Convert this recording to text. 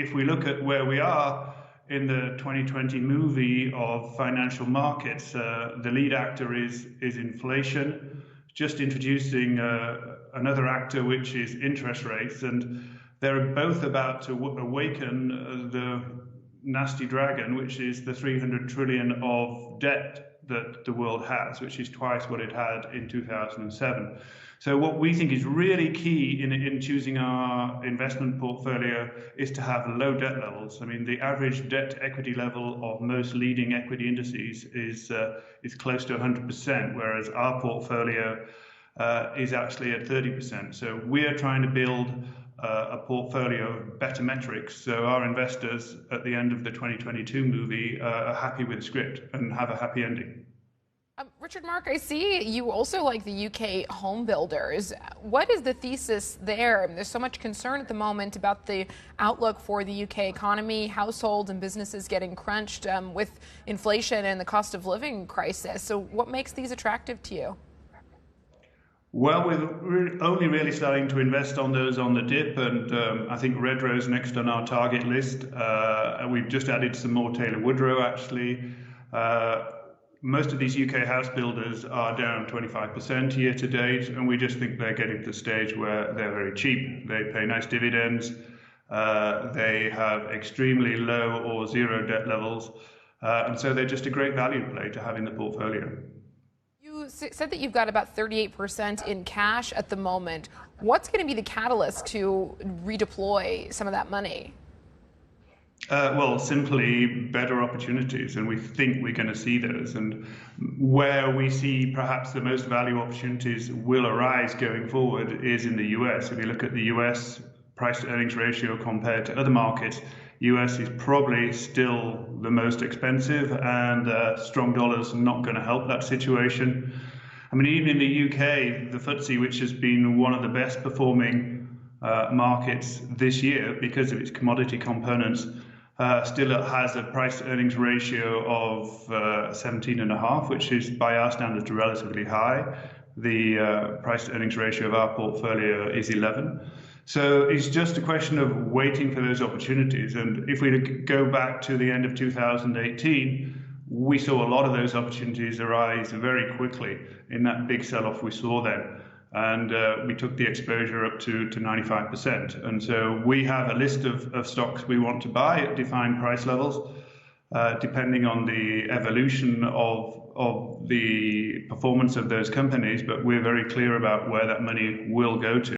if we look at where we are in the 2020 movie of financial markets, the lead actor is inflation, just introducing another actor, which is interest rates, and they're both about to awaken the nasty dragon, which is the 300 trillion of debt that the world has, which is twice what it had in 2007. So what we think is really key in choosing our investment portfolio is to have low debt levels. I mean, the average debt to equity level of most leading equity indices is close to 100%, whereas our portfolio is actually at 30%. So we are trying to build a portfolio of better metrics, so our investors at the end of the 2022 movie are happy with the script and have a happy ending. Richard-Mark, I see you also like the UK home builders. What is the thesis there? There's so much concern at the moment about the outlook for the UK economy, households and businesses getting crunched with inflation and the cost of living crisis. So what makes these attractive to you? Well, we're only really starting to invest on those on the dip, and I think Redrow's next on our target list. We've just added some more Taylor Woodrow, actually. Most of these UK house builders are down 25% year to date, and we just think they're getting to the stage where they're very cheap. They pay nice dividends. They have extremely low or zero debt levels, and so they're just a great value play to have in the portfolio. You said that you've got about 38% in cash at the moment. What's going to be the catalyst to redeploy some of that money? Well, simply better opportunities, and we think we're going to see those. And where we see perhaps the most value opportunities will arise going forward is in the US. If you look at the US price to earnings ratio compared to other markets, US is probably still the most expensive, and strong dollar's not going to help that situation. I mean, even in the UK, the FTSE, which has been one of the best performing markets this year because of its commodity components, still has a price to earnings ratio of 17.5, which is by our standards relatively high. The price to earnings ratio of our portfolio is 11. So it's just a question of waiting for those opportunities. And if we go back to the end of 2018, we saw a lot of those opportunities arise very quickly in that big sell-off we saw then. And we took the exposure up to 95%. And so we have a list of stocks we want to buy at defined price levels, depending on the evolution of the performance of those companies. But we're very clear about where that money will go to.